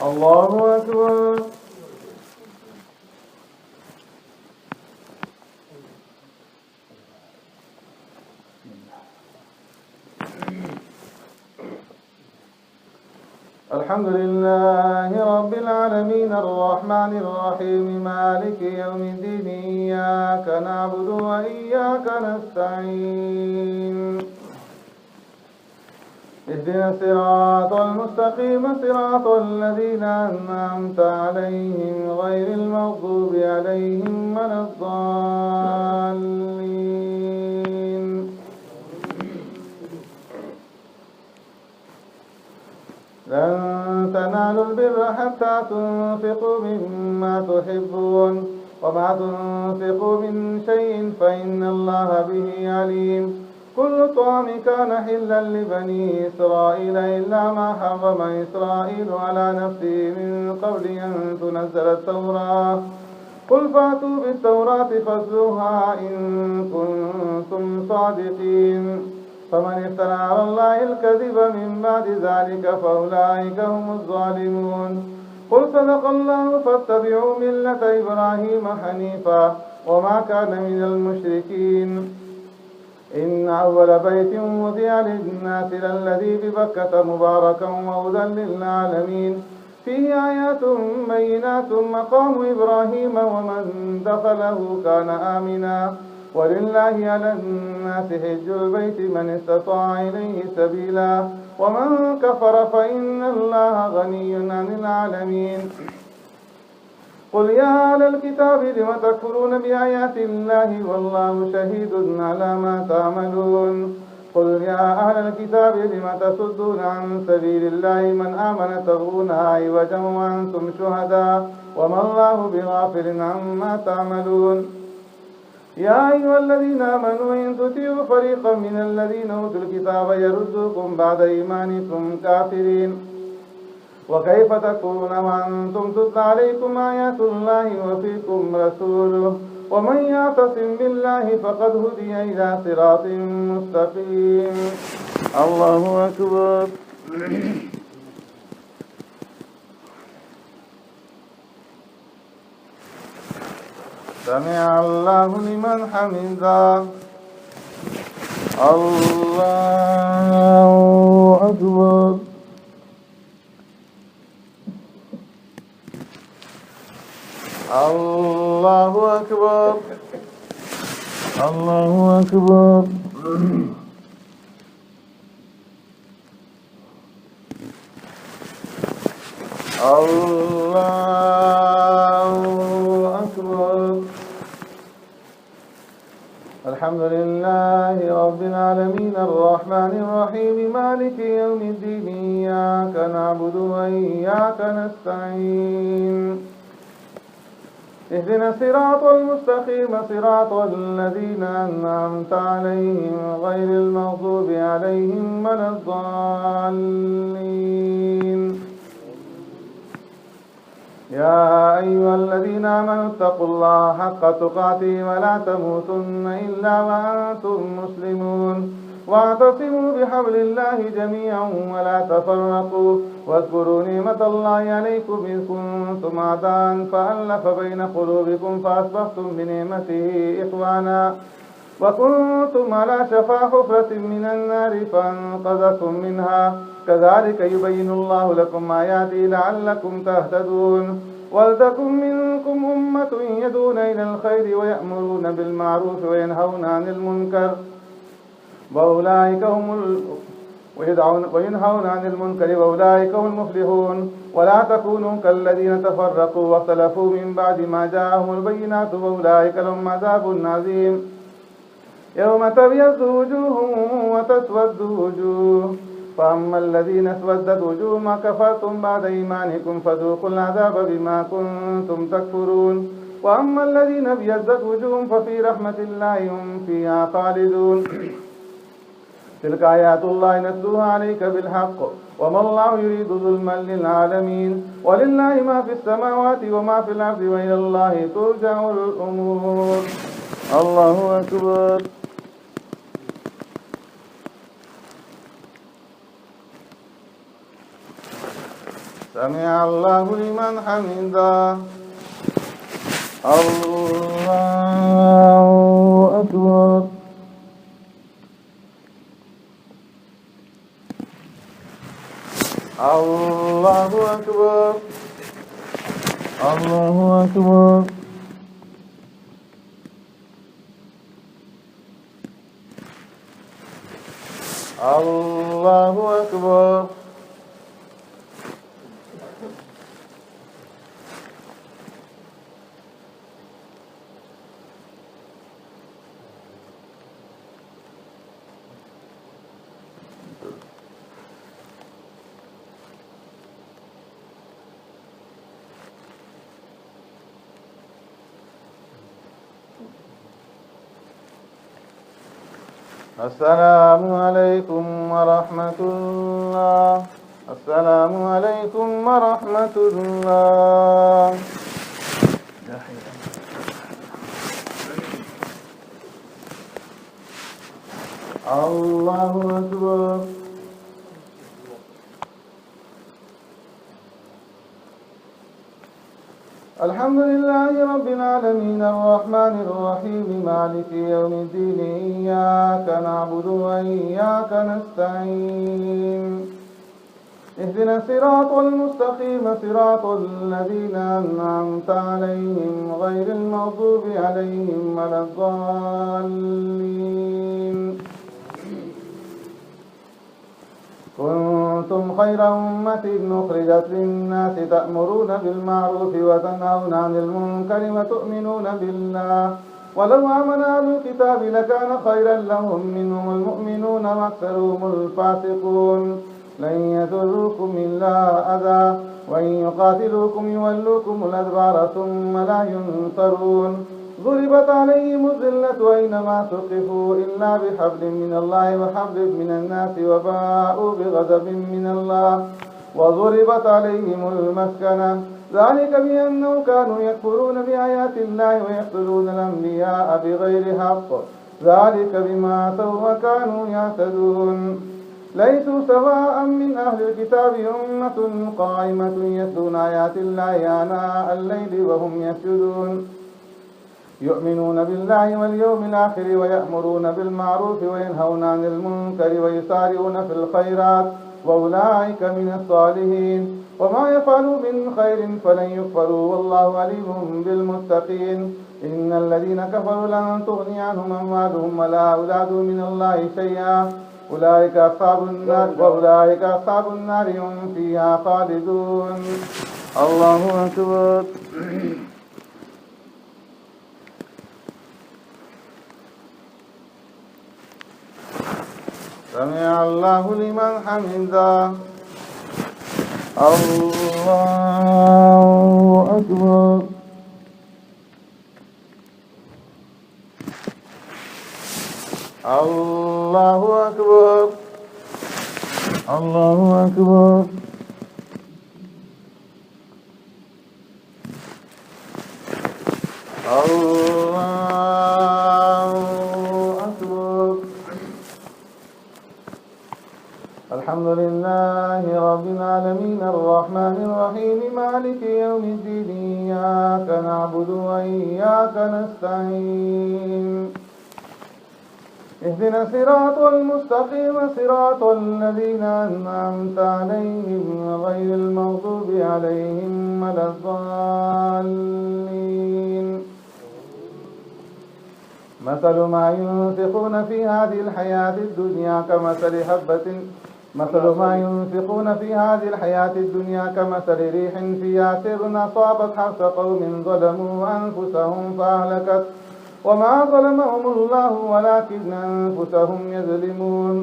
الله أكبر. الحمد لله رب العالمين الرحمن الرحيم مالك يوم الدين إياك نعبد وإياك نستعين اهدنا الصراط المستقيم صراط الذين أنعمت عليهم غير المغضوب عليهم ولا الضالين. لن تنالوا البر حتى تنفقوا مما تحبون وما تنفقوا من شيء فإن الله به عليم. كل طعام كان حلا لبني إسرائيل إلا ما حرم إسرائيل على نفسه من قبل أن تنزل التوراة. قل فأتوا بالتوراة فاتلوها إن كنتم صادقين. فمن افترى على الله الكذب من بعد ذلك فأولئك هم الظالمون. قل صدق الله فاتبعوا ملة إبراهيم حنيفا وما كان من المشركين. إن أول بيت وضع للناس للذي ببكة مباركا وهدى للعالمين فيه آيات بينات مقام إبراهيم ومن دخله كان آمنا ولله على الناس حج البيت من استطاع إليه سبيلا ومن كفر فإن الله غني عن العالمين. قل يا أهل الكتاب لم تكفرون بآيات الله والله شهيد على ما تعملون. قل يا أهل الكتاب لم تصدون عن سبيل الله من آمن تبغونها عوجا وأنتم شهداء وما الله بغافل عما تعملون. يا أيها الذين آمنوا إن تطيعوا فريقا من الذين أوتوا الكتاب يردوكم بعد إيمانكم كافرين. وكيف تكفرون وأنتم تتلى عليكم آيات الله وفيكم رسوله ومن يعتصم بالله فقد هدي إلى صراط مستقيم. الله أكبر. سمع الله لمن حمده. الله أكبر. الله أكبر. الله أكبر. الله أكبر. الحمد لله رب العالمين الرحمن الرحيم مالك يوم الدين إياك نعبد وإياك نستعين اهدنا الصراط المستقيم صراط الذين أنعمت عليهم غير المغضوب عليهم ولا الضالين. يا أيها الذين آمنوا اتقوا الله حق تقاته ولا تموتن إلا وأنتم مسلمون واعتصموا بحبل الله جميعا ولا تفرقوا واذكروا نعمة الله عليكم إذ كنتم أعداء فألف بين قلوبكم فأصبحتم بنعمته إخوانا وكنتم على شفا حفرة من النار فأنقذكم منها كذلك يبين الله لكم آياته لعلكم تهتدون. ولتكن منكم أمة يدعون إلى الخير ويأمرون بالمعروف وينهون عن المنكر وينهون عن المنكر وأولئك هم المفلحون. ولا تكونوا كالذين تفرقوا واختلفوا من بعد ما جاءهم البينات وأولئك لهم عذاب عظيم. يوم تبيض وجوه وتسود وجوه فأما الذين اسودت وجوههم ما كفرتم بعد إيمانكم فذوقوا العذاب بما كنتم تكفرون. وأما الذين ابيضت وجوههم ففي رحمة الله هم فيها خالدون. تلك آيات الله نتلوها عليك بالحق وما الله يريد ظلما للعالمين ولله ما في السماوات وما في الأرض وإلى الله ترجع الأمور. الله أكبر. سمع الله لمن حمده. الله أكبر. الله أكبر. الله أكبر. الله أكبر. السلام عليكم ورحمة الله. السلام عليكم ورحمة الله. الله أكبر. الحمد لله رب العالمين الرحمن الرحيم مالك يوم الدين إياك نعبد وإياك نستعين اهدنا الصراط المستقيم صراط الذين أنعمت عليهم غير المغضوب عليهم ولا الضالين. كنتم خير أمة أخرجت للناس تأمرون بالمعروف وتنهون عن المنكر وتؤمنون بالله ولو آمن أهل الكتاب لكان خيرا لهم منهم المؤمنون وأكثرهم الفاسقون. لن يضروكم إلا أذى وإن يقاتلوكم يولوكم الأدبار ثم لا ينصرون. ضربت عليهم الذلة أينما ثقفوا إلا بحبل من الله وحبل من الناس وباءوا بغضب من الله وضربت عليهم المسكنة ذلك بأنهم كانوا يكفرون بآيات الله ويقتلون الأنبياء بغير حق ذلك بما عصوا وكانوا يعتدون. ليسوا سواء من أهل الكتاب أمة قائمة يتلون آيات الله آناء الليل وهم يسجدون يؤمنون بالله واليوم الآخر ويأمرون بالمعروف وينهون عن المنكر ويسارعون في الخيرات وأولئك من الصالحين. وما يفعلوا من خير فلن يكفروا والله عليم بالمتقين. إن الذين كفروا لن تغني عنهم أموالهم ولا أولادهم من الله شيئا أولئك أصحاب النار هم فيها خالدون. الله أكبر. سمع الله لمن حمده. الله أكبر. الله أكبر. الله أكبر. الحمد لله رب العالمين الرحمن الرحيم مالك يوم الدين إياك نعبد وإياك نستعين اهدنا الصراط المستقيم صراط الذين أنعمت عليهم غير المغضوب عليهم ولا الضالين. مثل ما ينفقون في هذه الحياة الدنيا كمثل ريح فيها سر أصابت حرث قوم ظلموا أنفسهم فأهلكت وما ظلمهم الله ولكن أنفسهم يظلمون.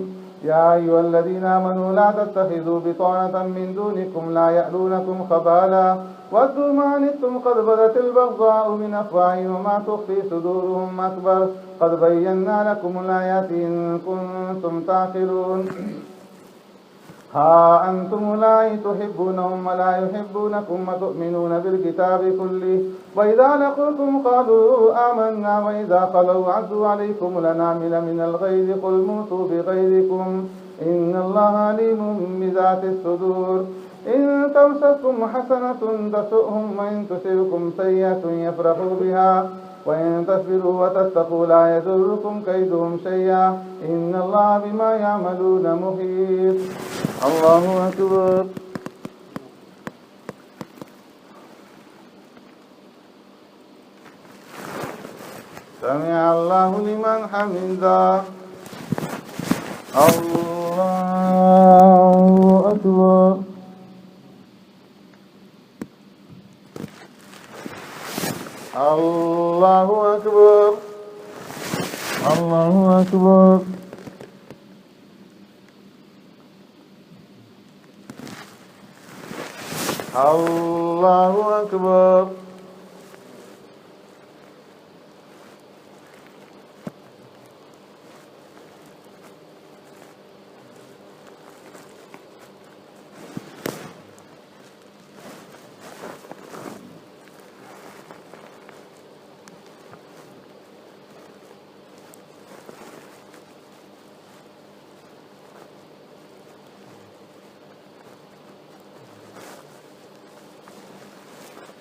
يا أيها الذين آمنوا لا تتخذوا بطانة من دونكم لا يألونكم خبالا ودوا ما عنتم قد بدت البغضاء من أفواههم وما تخفي صدورهم أكبر قد بينا لكم الآيات إن كنتم تعقلون. ها أنتم أولئك تحبونهم ولا يحبونكم وتؤمنون بالكتاب كله وإذا لقوكم قالوا آمنا وإذا خلوا عدوا عليكم الأنامل من الغيظ قل موتوا بغيظكم إن الله عليم بذات الصدور. إن تمسسكم حسنة تسؤهم وإن تصبكم سيئة يفرحوا بها وإن تصبروا وتتقوا لا يضركم كيدهم شيئا إن الله بما يعملون محيط. الله أكبر. سمع الله لمن حمده. الله أكبر. الله أكبر. الله أكبر. الله أكبر.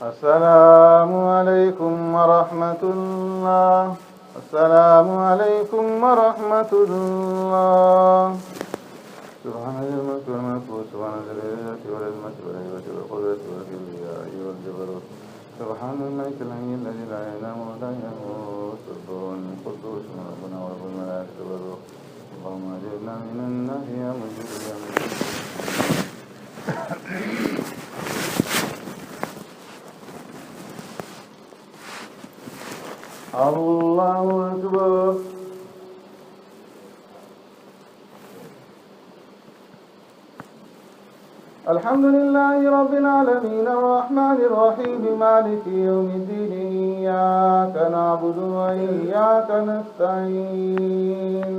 السلام عليكم ورحمة الله. السلام عليكم ورحمة الله. سبحان ذي الملك والملكوت سبحان ذي العزة والعظمة والهيبة والقدرة والكبرياء والجبروت سبحان الملك الحي الذي لا ينام ولا يموت القدوس ربنا ورب الملائكة والروح. اللهم أجرنا من النار يا مجيب يا مجيب. الله أكبر. الحمد لله رب العالمين الرحمن الرحيم مالك يوم الدين إياك نعبد وإياك نستعين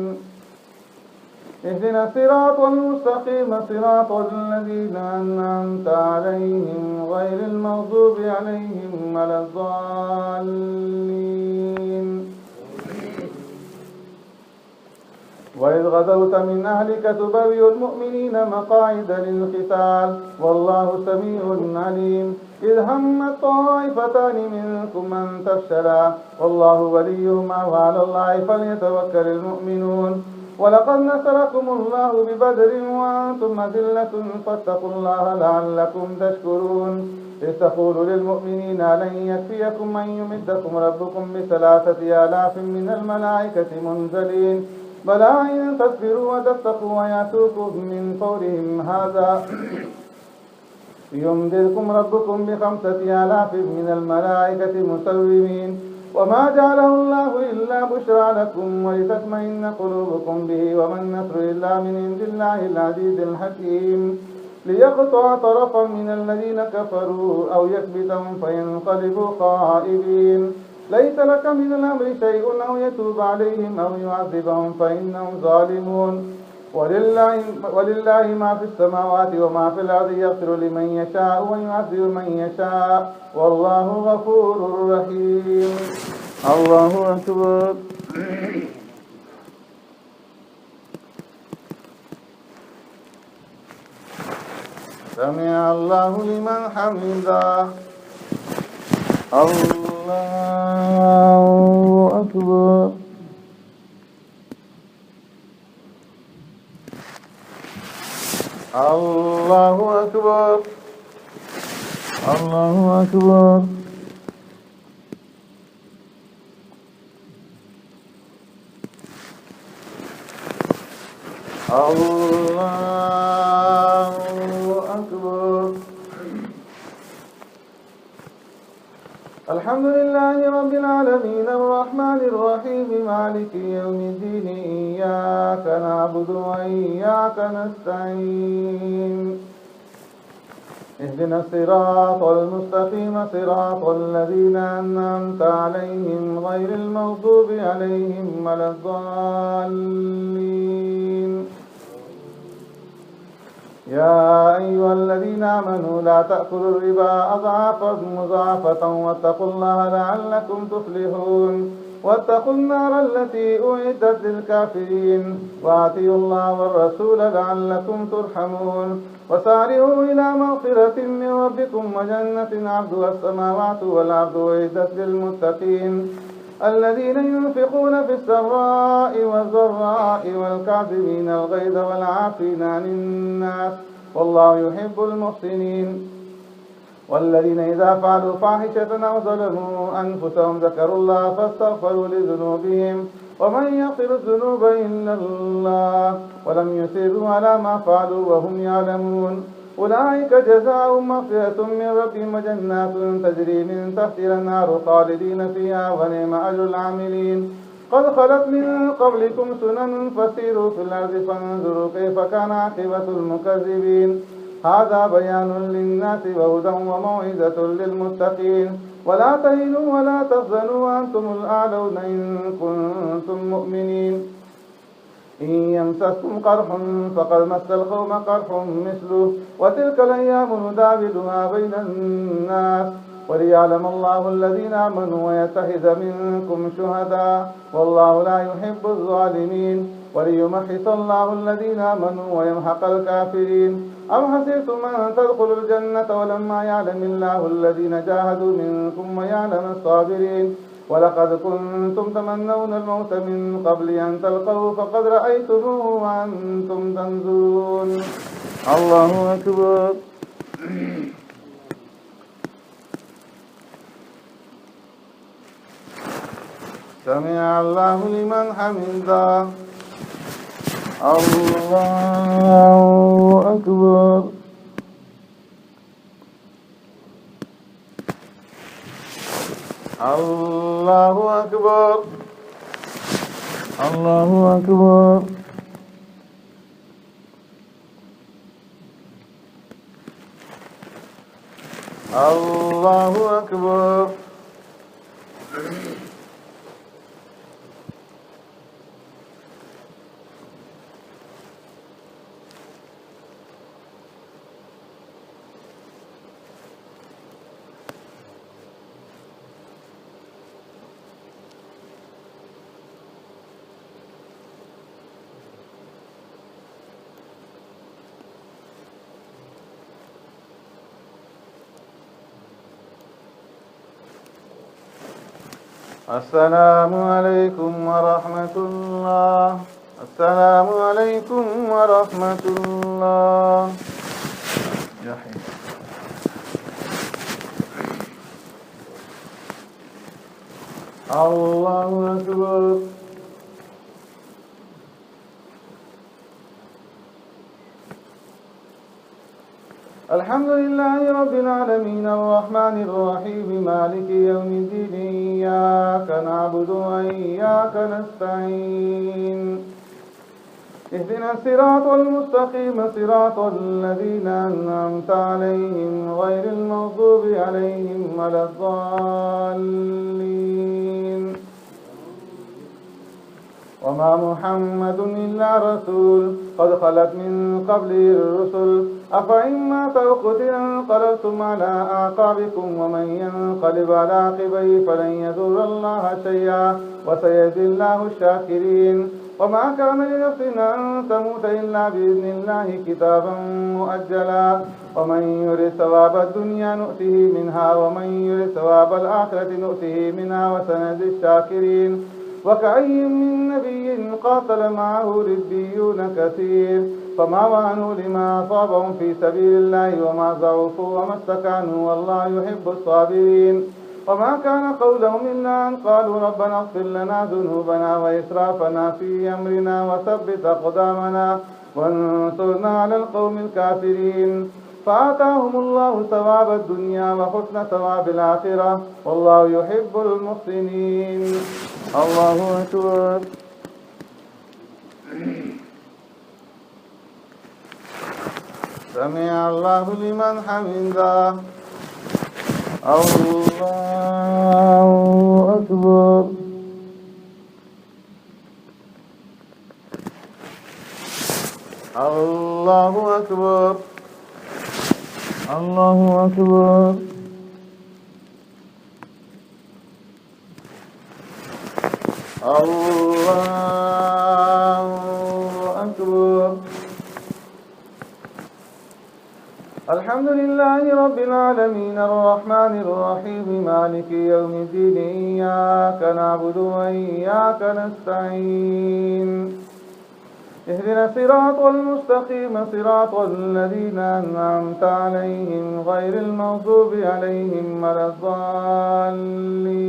اهدنا الصراط المستقيم صراط الذين أنعمت عليهم غير المغضوب عليهم ولا الضالين. وإذ غدوت من أهلك تبوئ المؤمنين مقاعد للقتال والله سميع عليم. إذ همت طائفتان منكم أن تفشلا والله وليهما وعلى الله فليتوكل المؤمنون. ولقد نصركم الله ببدر وأنتم أذلة فاتقوا الله لعلكم تشكرون. إذ تقول للمؤمنين لن يكفيكم أن يمدكم ربكم ب3,000 من الملائكة منزلين بلى إن تصبروا وتتقوا ويأتوكم من فورهم هذا يمددكم ربكم ب5,000 من الملائكة مسومين وما جعله الله إلا بشرى لكم ولتطمئن قلوبكم به وما النصر إلا من عند الله العزيز الحكيم. ليقطع طرفا من الذين كفروا أو يكبتهم فينقلبوا خائبين. ليس لك من الأمر شيء أو يتوب عليهم أو يعذبهم فإنهم ظالمون. ولله ما في السماوات وما في الأرض يغفر لمن يشاء ويعذب من يشاء والله غفور رحيم. الله أكبر. سمع الله لمن حمده. الله أكبر. الله أكبر. الله أكبر. الله أكبر. الحمد لله رب العالمين الرحمن الرحيم مالك يوم الدين إياك نعبد وإياك نستعين اهدنا الصراط المستقيم صراط الذين أنعمت عليهم غير المغضوب عليهم ولا الضالين. يا أيها الذين آمنوا لا تأكلوا الربا أضعافا مضاعفة واتقوا الله لعلكم تفلحون. واتقوا النار التي أعدت للكافرين وأطيعوا الله والرسول لعلكم ترحمون وسارعوا إلى مغفرة من ربكم وجنة عرضها السماوات والأرض أعدت للمتقين الذين ينفقون في السراء والضراء والكاظمين الغيظ والعافين عن الناس والله يحب المحسنين والذين إذا فعلوا فاحشة أو ظلموا أنفسهم ذكروا الله فاستغفروا لذنوبهم ومن يغفر الذنوب إلا الله ولم يصروا على ما فعلوا وهم يعلمون أولئك جزاؤهم مغفرة من ربهم وجنات تجري من تحتها الأنهار خالدين فيها ونعم أجر العاملين قد خلت من قبلكم سنن فسيروا في الأرض فانظروا كيف كان عاقبة المكذبين هذا بيان للناس وهدى وموعظة للمتقين ولا تهنوا ولا تحزنوا وأنتم الأعلون إن كنتم مؤمنين إن يمسسكم قرح فقد مس القوم قرح مثله وتلك الأيام نداولها بين الناس وليعلم الله الذين آمنوا ويتخذ منكم شهداء والله لا يحب الظالمين وليمحص الله الذين آمنوا ويمحق الكافرين أم حسبتم أن تدخلوا الجنة ولما يعلم الله الذين جاهدوا منكم ويعلم الصابرين ولقد كنتم تمنون الموت من قبل أن تلقوه فقد رأيتموه وأنتم تنظرون الله أكبر سمع الله لمن حمده الله أكبر الله أكبر الله أكبر الله أكبر السلام عليكم ورحمة الله السلام عليكم ورحمة الله يا حي الله أكبر الحمد لله رب العالمين الرحمن الرحيم مالك يوم الدين إياك نعبد وإياك نستعين اهدنا الصراط المستقيم صراط الذين أنعمت عليهم غير المغضوب عليهم ولا الضالين وما محمد إلا رسول قد خلت من قبله الرسل أفإن مات أو قتل انقلبتم على أعقابكم ومن ينقلب على عقبيه فلن يضر الله شيئا وسيجزي الله الشاكرين وما كان لنفس أن تموت إلا بإذن الله كتابا مؤجلا ومن يرد ثواب الدنيا نؤته منها ومن يرد ثواب الآخرة نؤته منها وسنجزي الشاكرين وكأي من نبي قاتل معه ربيون كثير فما وهنوا لما أصابهم في سبيل الله وما ضعفوا وما استكانوا والله يحب الصابرين وما كان قولهم إلا أن قالوا ربنا اغفر لنا ذنوبنا وإسرافنا في أمرنا وثبت أقدامنا وانصرنا على القوم الكافرين فآتاهم الله ثواب الدنيا وحسن ثواب الآخرة والله يحب المحسنين الله أكبر سمع الله لمن حمده الله أكبر الله أكبر الله أكبر الله أكبر. الحمد لله رب العالمين الرحمن الرحيم مالك يوم الدين إياك نعبد وإياك نستعين اهدنا الصراط المستقيم صراط الذين أنعمت عليهم غير المغضوب عليهم ولا الضالين.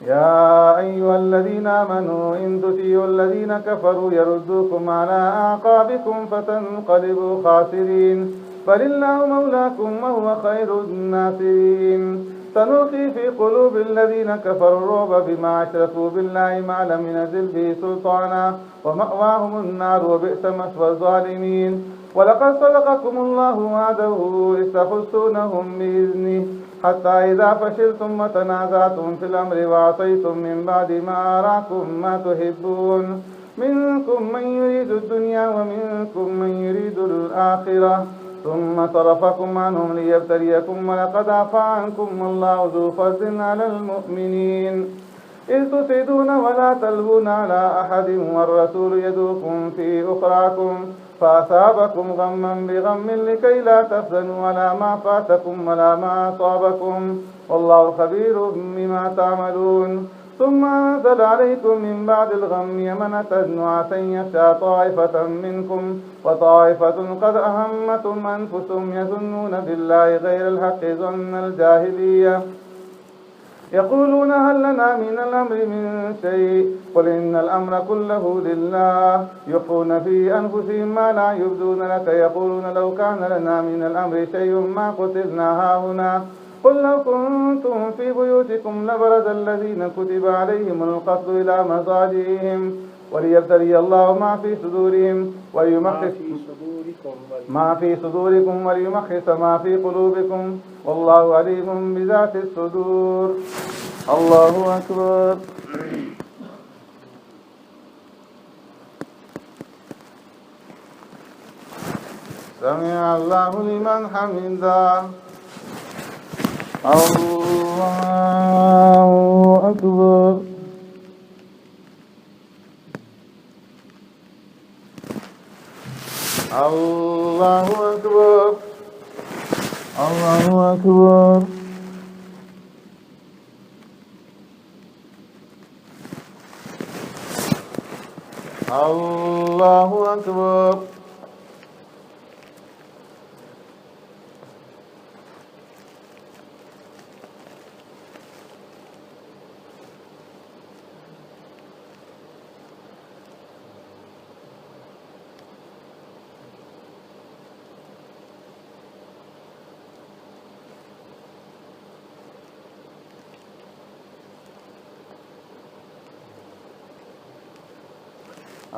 يا أيها الذين آمنوا إن تطيعوا الذين كفروا يردوكم على أعقابكم فتنقلبوا خاسرين بل الله مولاكم وهو خير الناصرين. سنلقي في قلوب الذين كفروا الرعب بما أشركوا بالله ما لم ينزل به سلطانا ومأواهم النار وبئس مثوى الظالمين. ولقد صدقكم الله وعده إذ تحسونهم بإذنه حتى إذا فشلتم وتنازعتم في الأمر وعصيتم من بعد ما أراكم ما تحبون منكم من يريد الدنيا ومنكم من يريد الآخرة ثم صرفكم عنهم ليبتليكم ولقد عفا عنكم والله ذو فضل على المؤمنين إذ تسعدون ولا تلوون على أحد والرسول يدعوكم في أخراكم فأصابكم غما بغم لكي لا تحزنوا على ما فاتكم ولا ما أصابكم والله خبير بما تعملون. ثم أنزل عليكم من بعد الغم أمنة نعاسا يغشى طائفة منكم وطائفة قد أهمتهم أنفسهم يظنون بالله غير الحق ظن الجاهلية يقولون هل لنا من الأمر من شيء قل إن الأمر كله لله يخفون في أنفسهم ما لا يبدون لك يقولون لو كان لنا من الأمر شيء ما قتلنا هاهنا قل لو كنتم في بيوتكم لبرز الذين كتب عليهم القتل إلى مضاجعهم وليبتلي الله ما في صدورهم ويمحص ما في صدوركم وليمحص ما في قلوبكم والله عليم بذات الصدور. الله أكبر. سمع الله لمن حمده. الله أكبر. الله أكبر. الله أكبر. الله أكبر.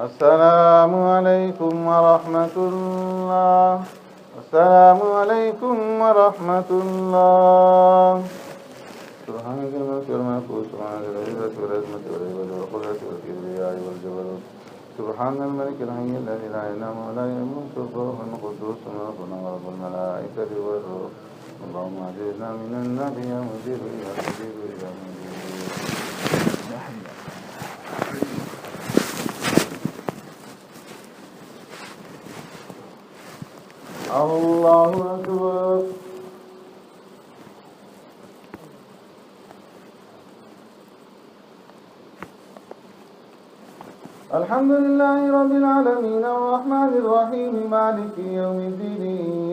السلام عليكم ورحمة الله. السلام عليكم ورحمة الله. سبحانك الملك والملكوت سبحانك العزة والعظمة والهيبة والقدرة والكبرياء والجبروت سبحان الملك الحي الذي لا ينام ولا يموت الروح القدوس ربنا ورب الملائكة والروح. اللهم أجرنا من النار يا مجيب يا مجيب يا مجيب. الله أكبر. الحمد لله رب العالمين الرحمن الرحيم مالك يوم الدين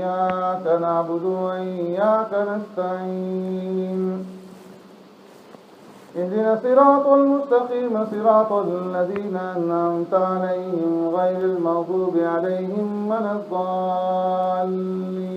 إياك نعبد وإياك نستعين اهدنا الصراط المستقيم صراط الذين أنعمت عليهم غير المغضوب عليهم ولا الضالين.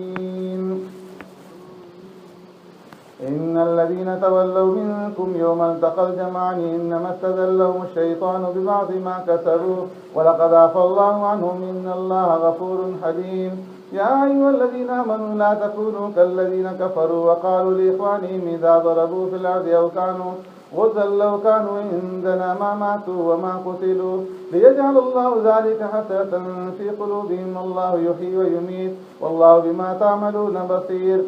إن الذين تولوا منكم يوم التقى الجمعان إنما استزلهم الشيطان ببعض ما كسبوا ولقد عفى الله عنهم إن الله غفور حليم. يا أيها الذين آمنوا لا تكونوا كالذين كفروا وقالوا لإخوانهم إذا ضربوا في الأرض أو كانوا غزا لو كانوا عندنا ما ماتوا وما قتلوا ليجعل الله ذلك حسرة في قلوبهم والله يحيي ويميت والله بما تعملون بصير.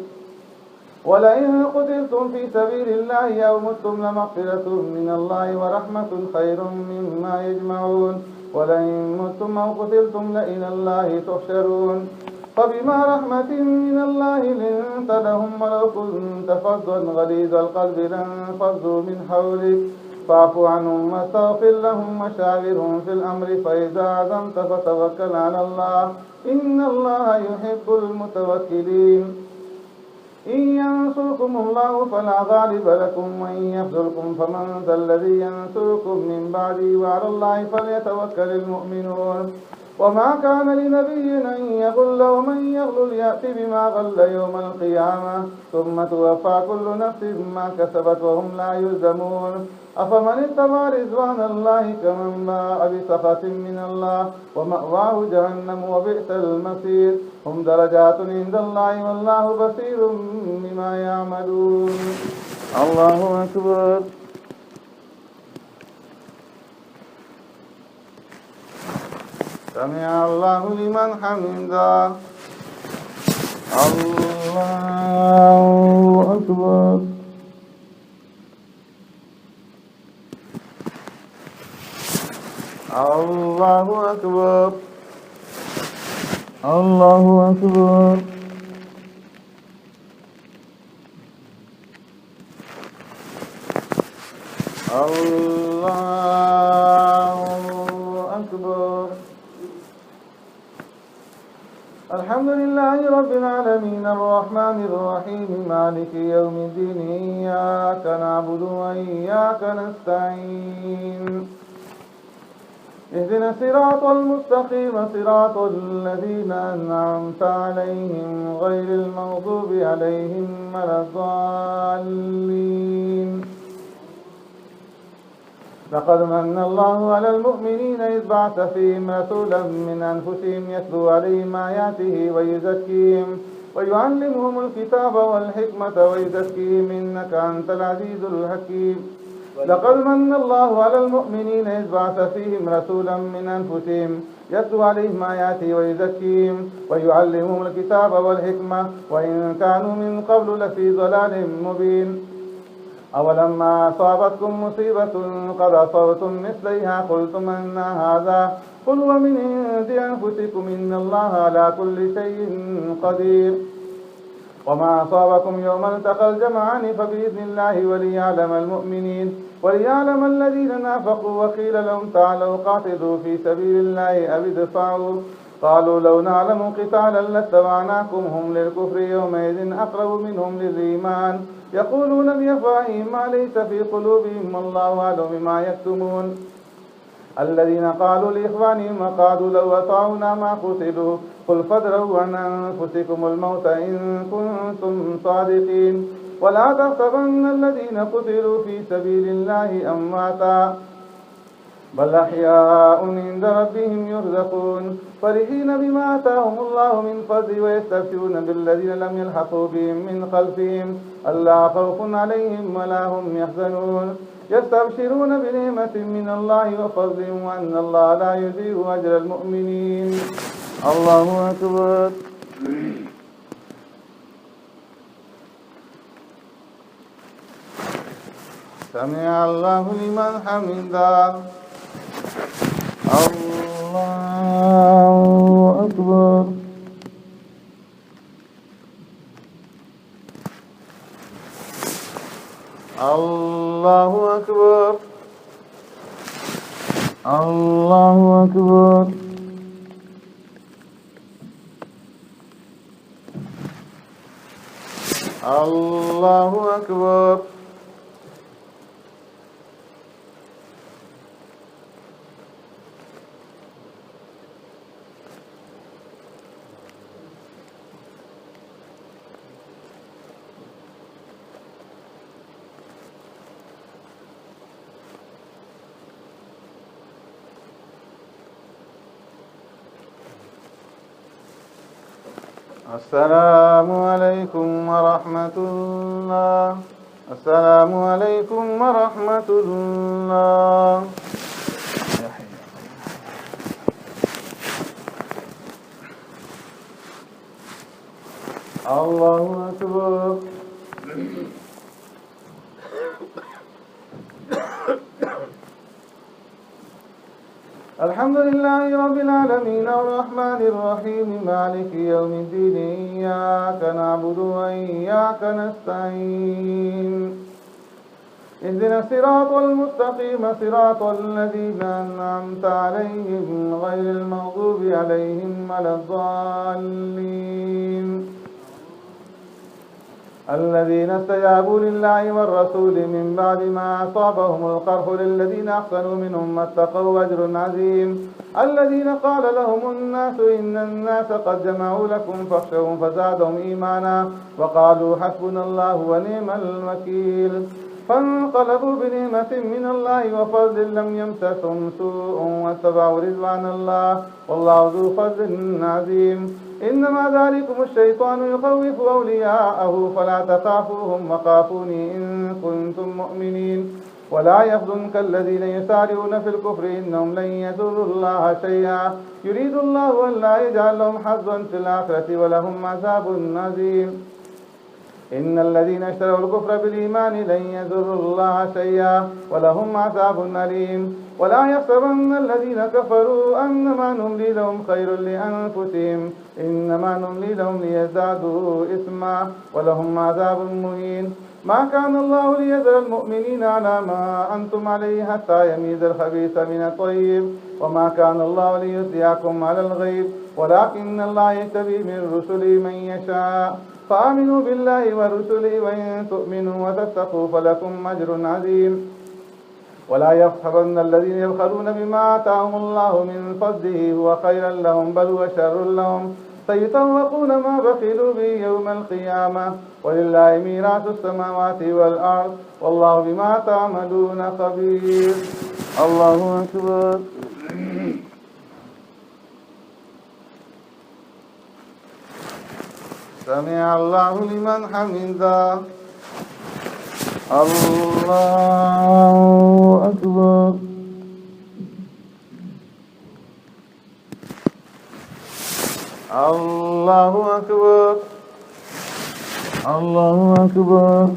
ولئن قتلتم في سبيل الله أو متم لمغفرة من الله ورحمة خير مما يجمعون ولئن متم أو قتلتم لإلى الله تحشرون فبما رحمة من الله لنت لهم ولو كنت فظا غليظ القلب لانفضوا من حولك فاعف عنهم واستغفر لهم وشاورهم في الأمر فإذا عزمت فتوكل على الله إن الله يحب المتوكلين إن ينصركم الله فلا غالب لكم وإن يخذلكم فمن ذا الذي ينصركم من بعده وعلى الله فليتوكل المؤمنون وما كان لنبي أن يغل ومن يغل يأتي بما غل يوم القيامة ثم توفى كل نفس ما كسبت وهم لا يلزمون أفمن اتبع رضوان الله كمن باء بسخط من الله ومأواه جهنم وبئس المصير هم درجات عند الله والله بصير بما يعملون الله أكبر سمع الله لمن حمده الله أكبر الله أكبر الله أكبر الله أكبر الحمد لله رب العالمين الرحمن الرحيم مالك يوم الدين إياك نعبد وإياك نستعين اهدنا الصراط المستقيم صراط الذين أنعمت عليهم غير المغضوب عليهم ولا الضالين لقد من الله على المؤمنين إذ بعث فيهم رسولا من أنفسهم يتلو عليهم آياته ويزكيهم ويعلمهم الكتاب والحكمة ويزكيهم إنك أنت العزيز الحكيم لقد من الله على المؤمنين إذ بعث فيهم رسولا من أنفسهم يتلو عليهم آياته ويزكيهم ويعلمهم الكتاب والحكمة وإن كانوا من قبل لفي ضلال مبين أولما أصابتكم مصيبة قد أصبتم مثليها قلتم أن هذا قل ومن عند أنفسكم إن الله على كل شيء قدير وما أصابكم يوم التقى الجمعان فبإذن الله وليعلم المؤمنين وليعلم الذين نافقوا وقيل لهم تعالوا قاتلوا في سبيل الله أو ادفعوا قالوا لو نعلم قتالا لاتبعناكم هم للكفر يومئذ أقرب منهم للإيمان يقولون بأفواههم ما ليس في قلوبهم والله أعلم بما يكتمون الذين قالوا لإخوانهم وقالوا لو أطاعونا ما قتلوا قل فادروا عن أنفسكم الموت إن كنتم صادقين ولا تحسبن الذين قتلوا في سبيل الله أمواتا بل أحياء عند ربهم يرزقون فرحين بما آتاهم الله من فضله ويستبشرون بالذين لم يلحقوا بهم من خلفهم ألا خوف عليهم ولا هم يحزنون يستبشرون بنعمة من الله وفضل وأن الله لا يضيع أجر المؤمنين الله أكبر سمع الله لمن حمده الله أكبر الله أكبر الله أكبر الله أكبر السلام عليكم ورحمة الله السلام عليكم ورحمة الله الله أكبر الحمد لله رب العالمين الرحمن الرحيم مالك يوم الدين إياك نعبد وإياك نستعين اهدنا الصراط المستقيم صراط الذين أنعمت عليهم غير المغضوب عليهم ولا الضالين الذين استجابوا لله والرسول من بعد ما أصابهم القرح للذين أحسنوا منهم واتقوا أجر عظيم الذين قال لهم الناس إن الناس قد جمعوا لكم فاخشوهم فزادهم إيمانا وقالوا حسبنا الله ونعم الوكيل فانقلبوا بنعمة من الله وفضل لم يمسسهم سوء واتبعوا رضوان الله والله ذو فضل عظيم إنما ذلكم الشيطان يخوف أولياءه فلا تخافوهم وخافوني إن كنتم مؤمنين ولا يحزنك الذين يسارعون في الكفر إنهم لن يضروا الله شيئا يريد الله أن لا يجعل لهم حظا في الآخرة ولهم عذاب عظيم إن الذين اشتروا الكفر بالإيمان لن يضروا الله شيئا ولهم عذاب أليم ولا يحسبن الذين كفروا أنما نملي لهم خير لأنفسهم إنما نملي لهم ليزدادوا إثما ولهم عذاب مهين ما كان الله ليذر المؤمنين على ما أنتم عليه حتى يميز الخبيث من الطيب وما كان الله ليطلعكم على الغيب ولكن الله يجتبي من رسله من يشاء فآمنوا بالله ورسله وإن تؤمنوا وتتقوا فلكم أجر عظيم ولا يحسبن الذين يبخلون بما آتاهم الله من فضله هو خيرا لهم بل هو شر لهم سيطوقون ما بخلوا به يوم القيامة ولله ميراث السماوات والأرض والله بما تعملون خبير الله أكبر سمع الله لمن حمده الله أكبر الله أكبر الله أكبر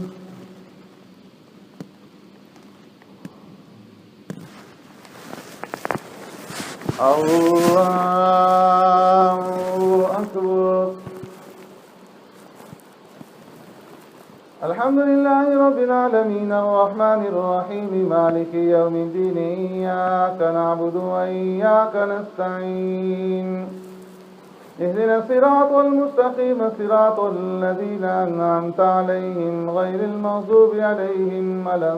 الله أكبر الحمد لله رب العالمين الرحمن الرحيم مالك يوم الدين إياك نعبد وإياك نستعين اهدنا الصراط المستقيم صراط الذين أنعمت عليهم غير المغضوب عليهم ولا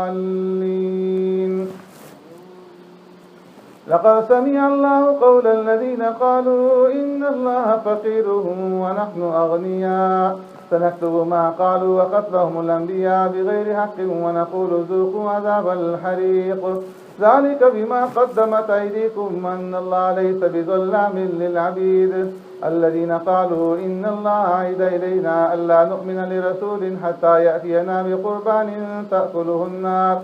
الضالين لقد سمع الله قول الذين قالوا إن الله فقير ونحن أغنياء سنكتب ما قالوا وقتلهم الأنبياء بغير حق ونقول ذوقوا عذاب الحريق ذلك بما قدمت أيديكم أن الله ليس بظلام للعبيد الذين قالوا إن الله عهد إلينا ألا نؤمن لرسول حتى يأتينا بقربان تأكله النار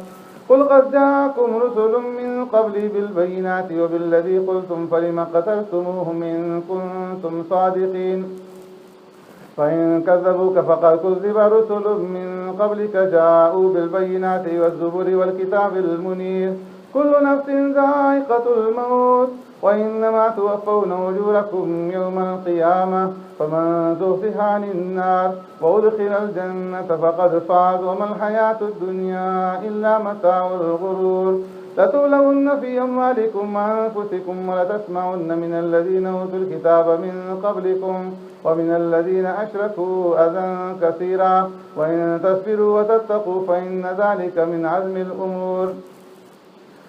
قل قد جاءكم رسل من قبلي بالبينات وبالذي قلتم فلم قتلتموهم إن كنتم صادقين فإن كذبوك فقد كذب رسل من قبلك جاءوا بالبينات والزبر والكتاب المنير كل نفس ذائقة الموت وإنما توفون أجوركم يوم القيامة فمن زحزح عن النار وأدخل الجنة فقد فاز وما الحياة الدنيا إلا متاع الغرور لتبلون في أموالكم وأنفسكم ولتسمعن من الذين أوتوا الكتاب من قبلكم ومن الذين أشركوا أذى كثيرا وإن تصبروا وتتقوا فإن ذلك من عزم الأمور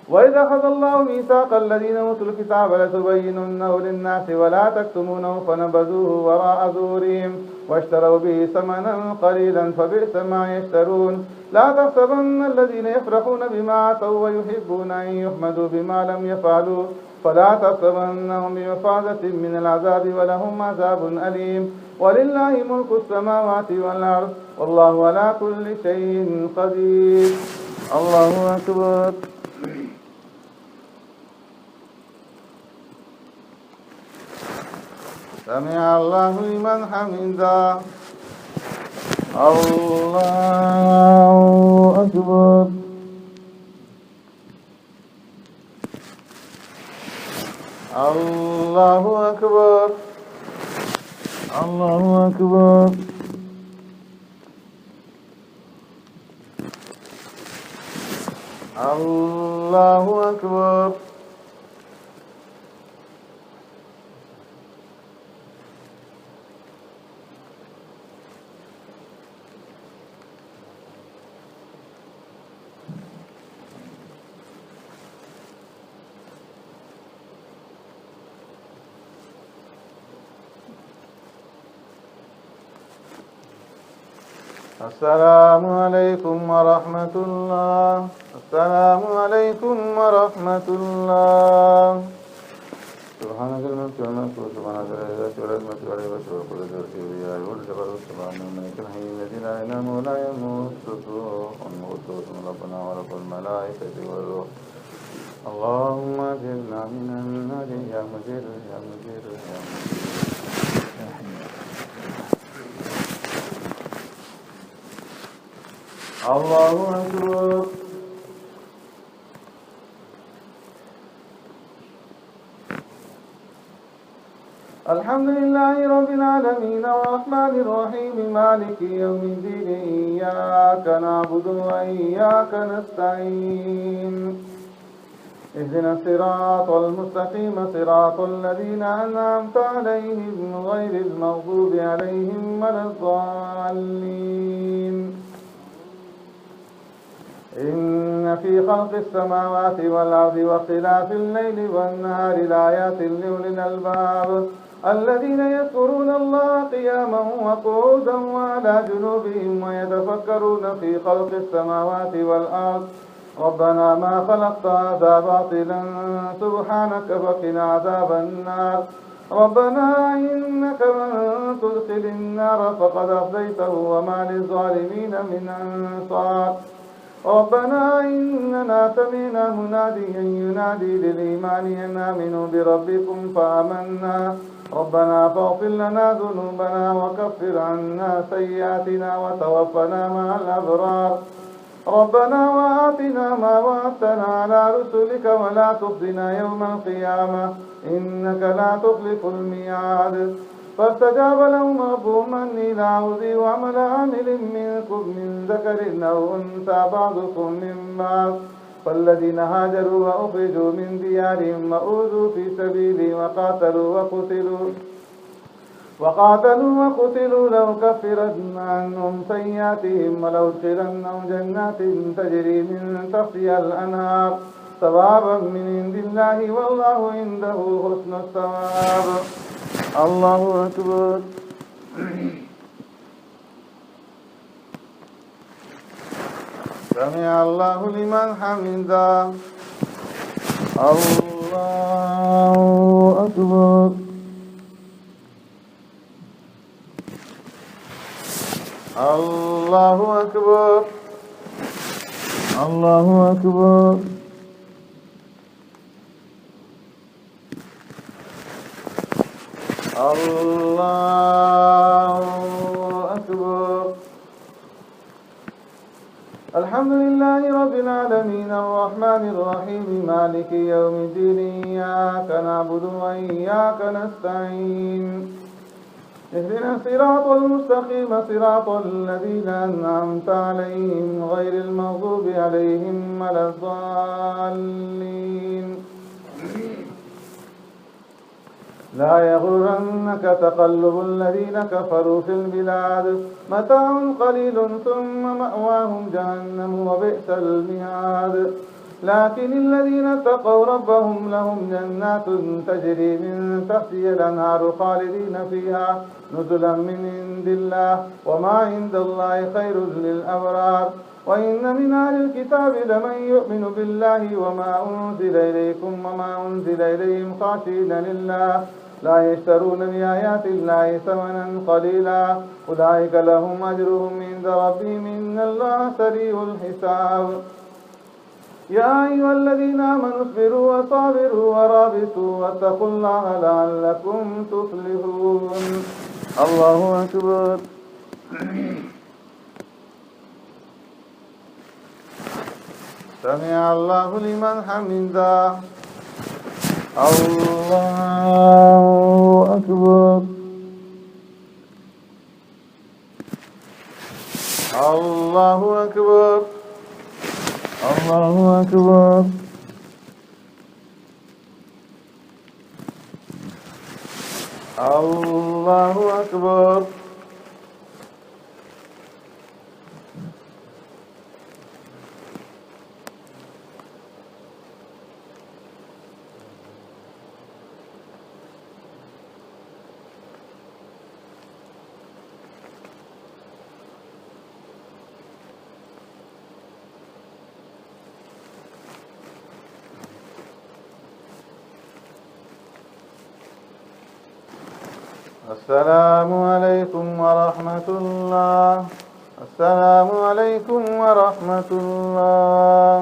وإذا أخذ الله ميثاق الذين أوتوا الكتاب لتبيننه للناس ولا تكتمونه فنبذوه وراء ظهورهم واشتروا به ثمنا قليلا فبئس ما يشترون لا تحسبن الذين يفرحون بما أتوا ويحبون أن يحمدوا بما لم يفعلوا فلا تحسبنهم بمفازة من العذاب ولهم عذاب أليم ولله ملك السماوات والأرض والله على كل شيء قدير الله أكبر سمع الله لمن حمده الله أكبر. الله أكبر. الله أكبر. الله أكبر. السلام عليكم ورحمة الله. السلام عليكم ورحمة الله. سبحانك الملك والملك سبحانك العزة والعظمة والعظمة والقدرة والكبرياء والجبروت سبحان الملك الحي الذي لا ينام ولا يموت قدوس ربنا ورب الملائكة والروح. اللهم اجرنا من النار يا مجير يا مجير يا مجير. الله أكبر. الحمد لله رب العالمين الرحمن الرحيم مالك يوم الدين إياك نعبد وإياك نستعين اهدنا الصراط المستقيم صراط الذين أنعمت عليهم غير المغضوب عليهم ولا الضالين. إن في خلق السماوات والأرض واختلاف الليل والنهار لآيات لأولي الألباب الذين يذكرون الله قياما وقعودا وعلى جنوبهم ويتفكرون في خلق السماوات والأرض ربنا ما خلقت هذا باطلا سبحانك فقنا عذاب النار. ربنا إنك من تدخل النار فقد أخزيته وما للظالمين من أنصار. ربنا إننا سمعنا مناديا ينادي للإيمان أن آمنوا بربكم فآمنا ربنا فاغفر لنا ذنوبنا وكفر عنا سيئاتنا وتوفنا مع الأبرار. ربنا وآتنا ما وعدتنا على رسلك ولا تخزنا يوم القيامة إنك لا تخلف الميعاد. فاستجاب لهم ربهم أني لا أضيع عمل عامل منكم من ذكر أو أنثى بعضكم من بعض فالذين هاجروا وأخرجوا من ديارهم وأوذوا في سبيلي وقاتلوا وقتلوا لأكفرن عنهم سيئاتهم ولأدخلنهم جنات تجري من تحتها الأنهار ثوابا من عند الله والله عنده حسن الثواب. الله أكبر. سمع الله لمن حمده. الله أكبر. الله أكبر. الله أكبر. الله أكبر. الحمد لله رب العالمين الرحمن الرحيم مالك يوم الدين إياك نعبد وإياك نستعين اهدنا الصراط المستقيم صراط الذين أنعمت عليهم غير المغضوب عليهم ولا الضالين. لا يغرنك تقلب الذين كفروا في البلاد متاع قليل ثم مأواهم جهنم وبئس المهاد. لكن الذين اتقوا ربهم لهم جنات تجري من تحتها الأنهار خالدين فيها نزلا من عند الله وما عند الله خير للأبرار. وإن من أهل الكتاب لمن يؤمن بالله وما أنزل إليكم وما أنزل إليهم خاشعين لله لا يشترون بآيات الله ثمنا قليلا أولئك لهم أجرهم عند ربهم إن الله سريع الحساب. يا أيها الذين آمنوا اصبروا وصابروا ورابطوا واتقوا الله لعلكم تفلحون. الله أكبر. سمع الله لمن حمده. الله أكبر. الله أكبر. الله أكبر. الله أكبر. السلام عليكم ورحمة الله. السلام عليكم ورحمة الله.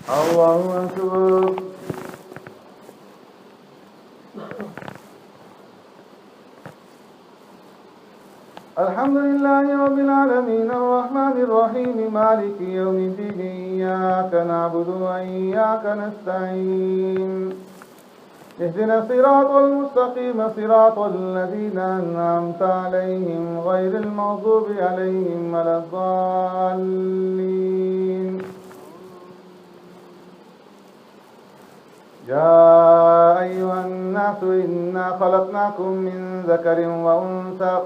الله أكبر. الحمد لله رب العالمين الرحمن الرحيم مالك يوم الدين إياك نعبد وإياك نستعين اهدنا الصراط المستقيم صراط الذين أنعمت عليهم غير المغضوب عليهم ولا الضالين. يا أيها الناس إنا خلقناكم من ذكر وأنثى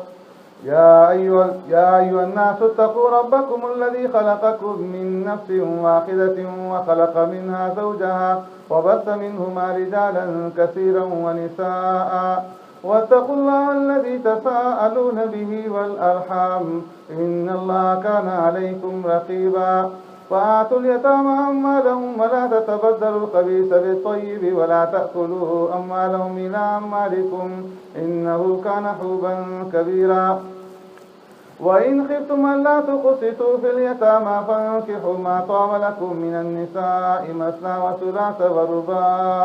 يا أيها الناس اتقوا ربكم الذي خلقكم من نفس واحدة وخلق منها زوجها وبث منهما رجالا كثيرا ونساء واتقوا الله الذي تساءلون به والأرحام إن الله كان عليكم رقيبا. وآتوا اليتامى أموالهم ولا تتبدلوا الخبيث بالطيب ولا تأكلوا أموالهم إلى أموالكم إنه كان حوبا كبيرا. وإن خفتم ألا تقسطوا في اليتامى فانكحوا ما طاب لكم من النساء مثنى وثلاث ورباع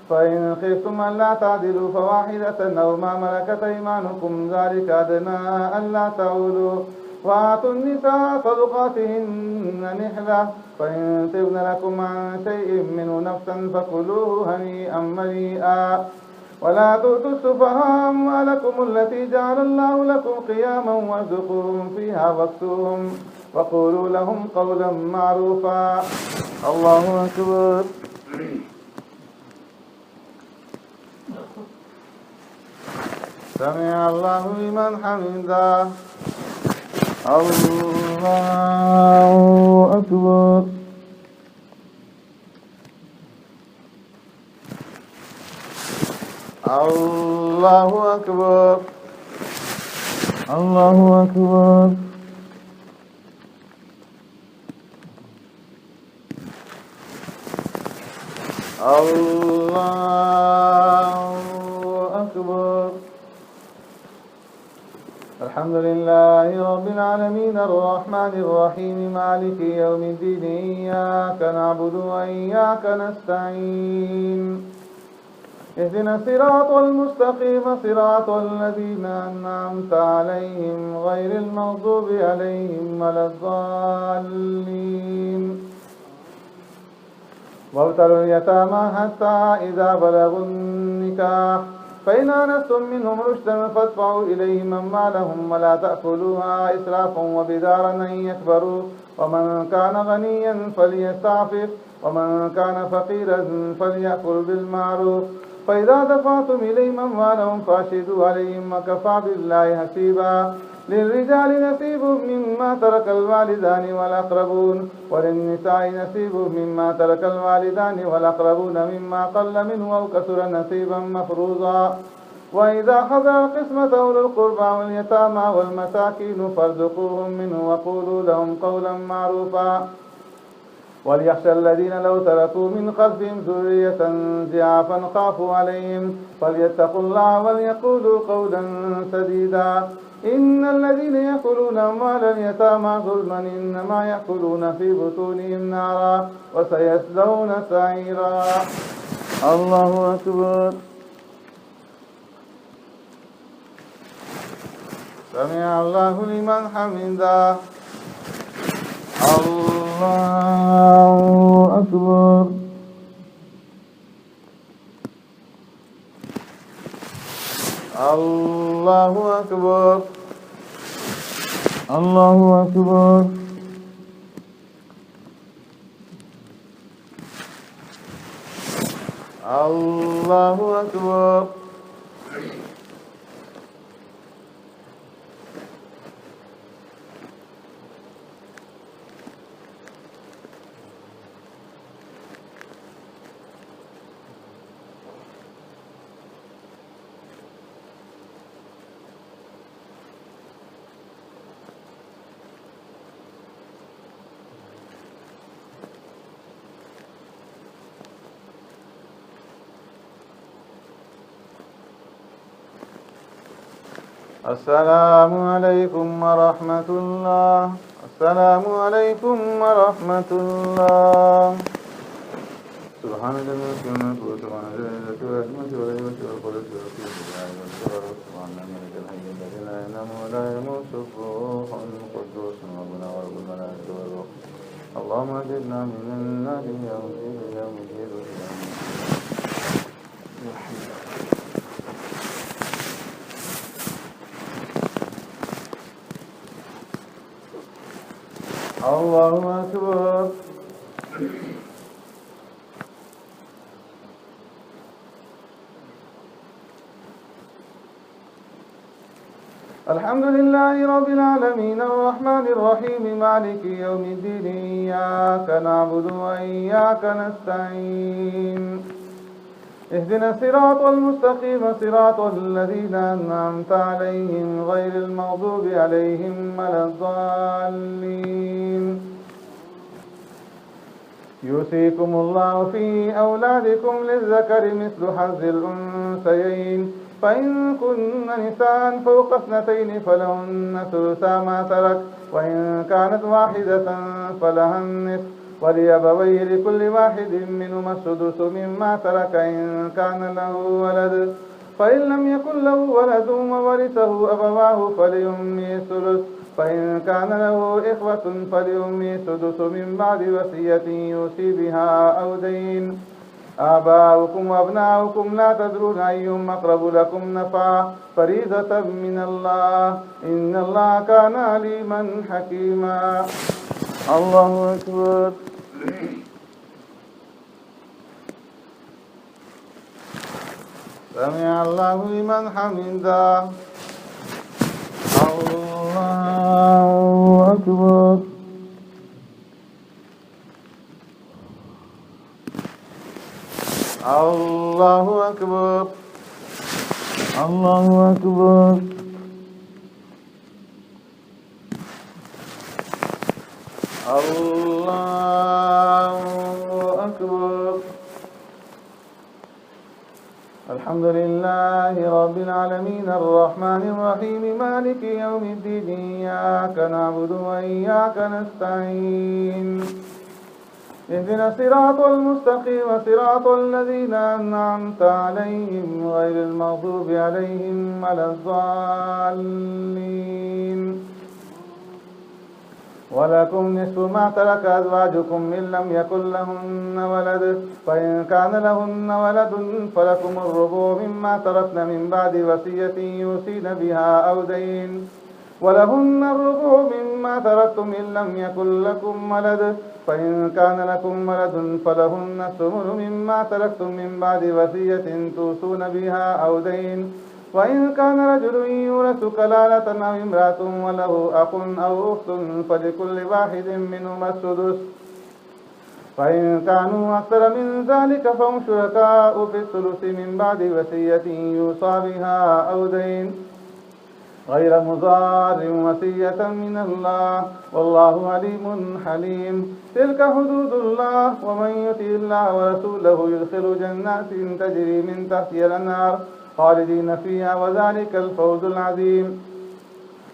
فإن خفتم ألا تعدلوا فواحدة أو ما ملكت أيمانكم ذلك أدنى ألا تعولوا. وآتوا النساء صدقاتهن نحلة فإن طبن لكم عن شيء منه نفسا فكلوه هنيئا مريئا. ولا تؤتوا السفهاء أموالكم التي جعل الله لكم قياما وارزقوهم فيها واكسوهم وقولوا لهم قولا معروفا. الله أكبر. سمع الله لمن حمده. الله أكبر. الله أكبر. الله أكبر. الله أكبر. الحمد لله رب العالمين الرحمن الرحيم مالك يوم الدين إياك نعبد وإياك نستعين اهدنا الصراط المستقيم صراط الذين أنعمت عليهم غير المغضوب عليهم ولا الضالين. وابتلوا اليتامى حتى إذا بلغوا النكاح فإن آنستم منهم رشدا فادفعوا إليهم أموالهم ولا تأكلوها إسرافا وبدارا أن يكبروا. ومن كان غنيا فليستعفف ومن كان فقيرا فليأكل بالمعروف. فإذا دفعتم إليهم أموالهم فأشهدوا عليهم وكفى بالله حسيبا. للرجال نصيب مما ترك الوالدان والأقربون وللنساء نصيب مما ترك الوالدان والأقربون مما قل منه أو كثر نصيبا مفروضا. وإذا حضر القسمة أولو القربى واليتامى والمساكين فارزقوهم منه وقولوا لهم قولا معروفا. وليخشى الذين لو تركوا من خلفهم ذرية ضعافا خافوا عليهم فليتقوا الله وليقولوا قولا سديدا. إن الذين يأكلون أموال اليتامى ظلما إنما يأكلون في بطونهم نارا وسيصلون سعيرا. الله أكبر. سمع الله لمن حمده. الله أكبر. الله أكبر. الله أكبر. الله أكبر. السلام عليكم ورحمة الله. السلام عليكم ورحمة الله. سبحانك الملك وسبحان الذي والحكمة والهبة والقدرة والسلام سبحان الملك الحي الذي لا ينام ولا يموت الروح القدوس ربنا ورب الملائكة والروح. اللهم اجرنا من النار يوم الدين. الله أكبر. الحمد لله رب العالمين الرحمن الرحيم مالك يوم الدين إياك نعبد وإياك نستعين اهدنا الصراط المستقيم صراط الذين أنعمت عليهم غير المغضوب عليهم ولا الضالين. يوصيكم الله في أولادكم للذكر مثل حظ الأنثيين فإن كن نساء فوق اثنتين فلهن ثلثا ما ترك وإن كانت واحدة فلها النصف ولأبويه لكل واحد منهما السدس مما ترك إن كان له ولد فإن لم يكن له ولد وورثه أبواه فلأمه الثلث فإن كان له إخوة فلأمه السدس من بعد وصية يوصي بها أو دين. آباؤكم وأبناؤكم لا تدرون أيهم أقرب لكم نفعا فريضة من الله إن الله كان عليما حكيما. الله أكبر. سمع الله لمن حمده. الله أكبر. الله أكبر. الله أكبر. الله أكبر. الحمد لله رب العالمين الرحمن الرحيم مالك يوم الدين إياك نعبد وإياك نستعين اهدنا الصراط المستقيم صراط الذين أنعمت عليهم غير المغضوب عليهم ولا الضالين. ولكم نصف ما ترك أزواجكم إن لم يكن لهن ولد فإن كان لهن ولد فلكم الربع مما تركن من بعد وصية يوصين بها أو دين ولهن الربع مما تركتم إن لم يكن لكم ولد فإن كان لكم ولد فلهن الثمن مما تركتم من بعد وصية توصون بها أو دين وإن كان رجل يورث كلالة أو امرأة وله أخ أو أخت فلكل واحد منهما السدس فإن كانوا أكثر من ذلك فهم شركاء في الثلث من بعد وصية يوصى بها أو دين غير مضار وصية من الله والله عليم حليم. تلك حدود الله ومن يطع الله ورسوله يدخل جنات تجري من تحتها الأنهار خالدين فيها وذلك الفوز العظيم.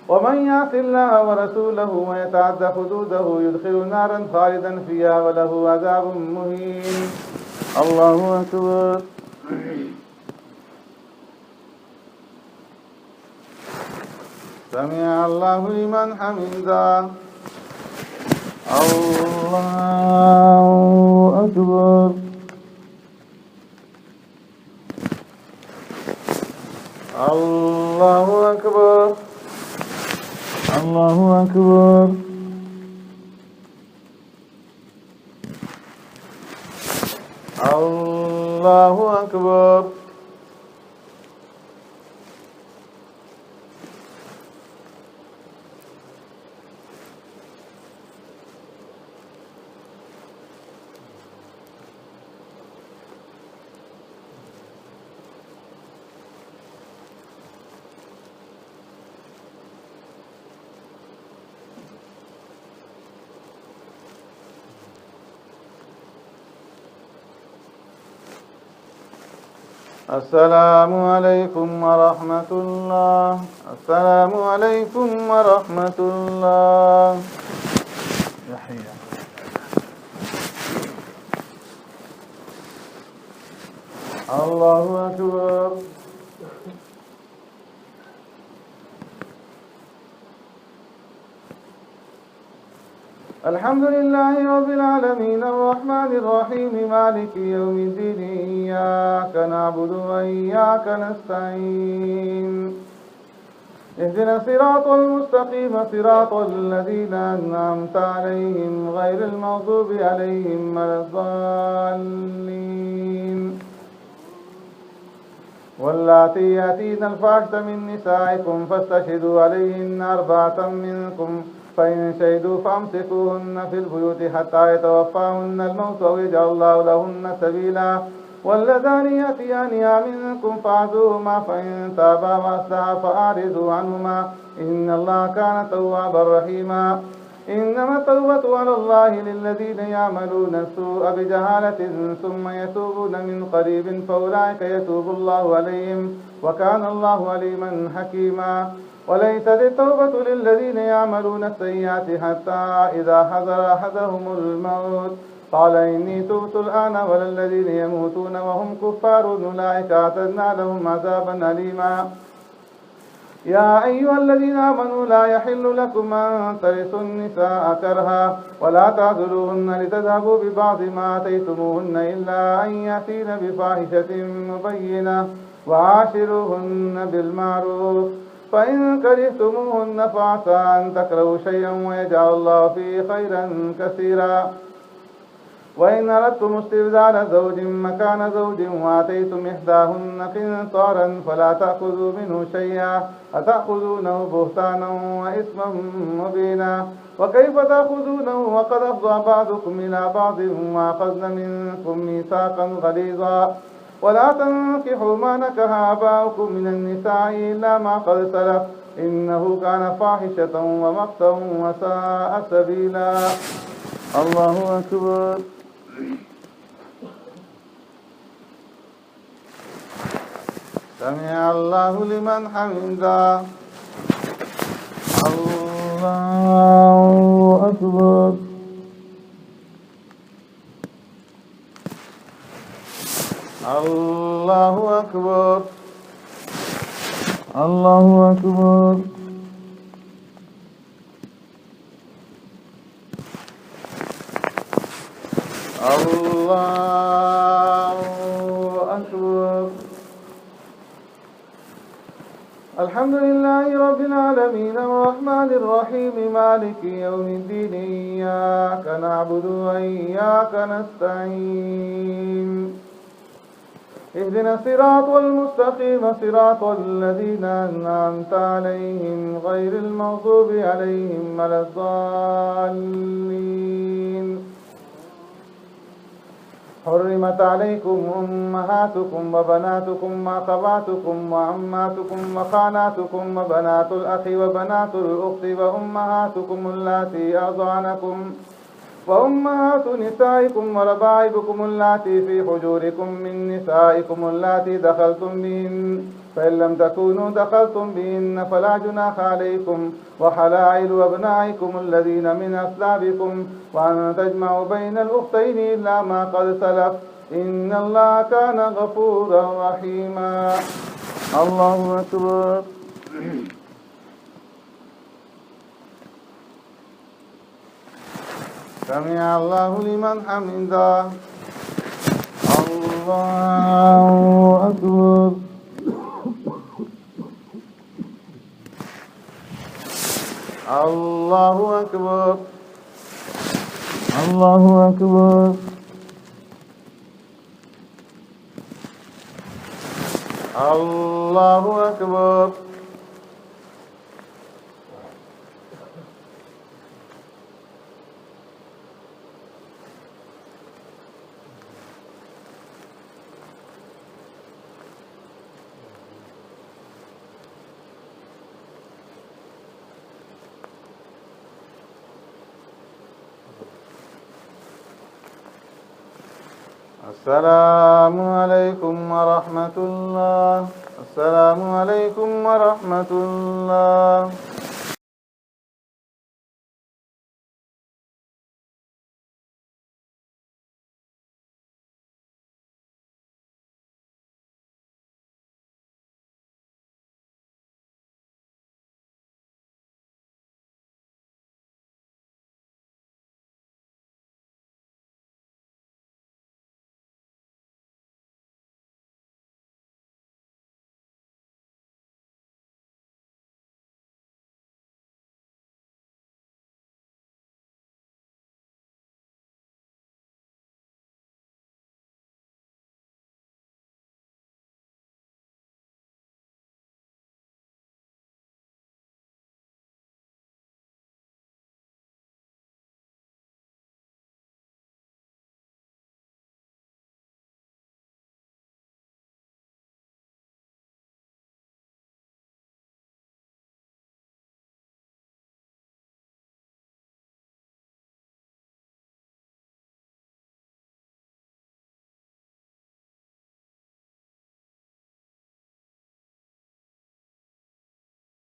ومن يعص الله ورسوله ويتعد حدوده يدخل نارا خالدا فيها وله عذاب مهين. الله أكبر. سمع الله لمن حمده. الله أكبر. الله أكبر. الله أكبر. الله أكبر. السلام عليكم ورحمة الله. السلام عليكم ورحمة الله. يحيى. الله أكبر. الحمد لله رب العالمين الرحمن الرحيم مالك يوم الدين إياك نعبد وإياك نستعين اهدنا الصراط المستقيم صراط الذين أنعمت عليهم غير المغضوب عليهم ولا الضالين واللاتي يأتين الفاحشة من نسائكم فاستشهدوا عليهن 4 منكم فإن شهدوا فامسكوهن في البيوت حتى يتوفاهن الموت أو يجعل الله لهن سبيلا واللذان يأتيانها منكم فاعذوهما فإن تابا وأصلحا فأعرضوا عنهما إن الله كان توابا رحيما. إنما التوبة على الله للذين يعملون السوء بجهالة ثم يتوبون من قريب فأولئك يتوب الله عليهم وكان الله عليما حكيما. وليست التوبة للذين يعملون السيئات حتى إذا حضر أحدهم الموت قال إني تبت الآن ولا الذين يموتون وهم كفار أولئك أعتدنا لهم عذابا أليما. يا أيها الذين آمنوا لا يحل لكم أن ترثوا النساء كرها ولا تعذلوهن لتذهبوا ببعض ما آتيتموهن إلا أن يأتين بفاحشة مبينة وعاشروهن بالمعروف فإن كرهتموهن فعسى أن تكرهوا شيئا ويجعل الله فيه خيرا كثيرا. وإن أردتم استبدال زوج مكان زوج وآتيتم إحداهن قنطارا فلا تأخذوا منه شيئا أتأخذونه بهتانا وإثما مبينا. وكيف تأخذونه وقد أفضى بعضكم إلى بعض وأخذن منكم ميثاقا غليظا. ولا تنكحوا ما نكح آباؤكم من النساء إلا ما قد سلف إنه كان فاحشة ومقتا وساء سبيلا. الله أكبر. سمع الله لمن حمده. الله أكبر. الله أكبر. الله أكبر. الله أكبر. الحمد لله رب العالمين الرحمن الرحيم مالك يوم الدين إياك نعبد وإياك نستعين اهدنا الصراط المستقيم صراط الذين أنعمت عليهم غير المغضوب عليهم ولا الضالين. حرمت عليكم أمهاتكم وبناتكم وأخواتكم وعماتكم وخالاتكم وبنات الأخ وبنات الأخت وأمهاتكم اللاتي أرضعنكم وأمهات نسائكم وربائبكم اللاتي في حجوركم من نسائكم اللاتي دخلتم بهن فإن لم تكونوا دخلتم بهن فلا جناح عليكم وحلائل أبنائكم الذين من أصلابكم وأن تجمعوا بين الأختين إلا ما قد سلف إن الله كان غفورا رحيما. الله أكبر. سمع الله لمن حمده. الله أكبر. الله أكبر. الله أكبر. الله أكبر. السلام عليكم ورحمة الله. السلام عليكم ورحمة الله.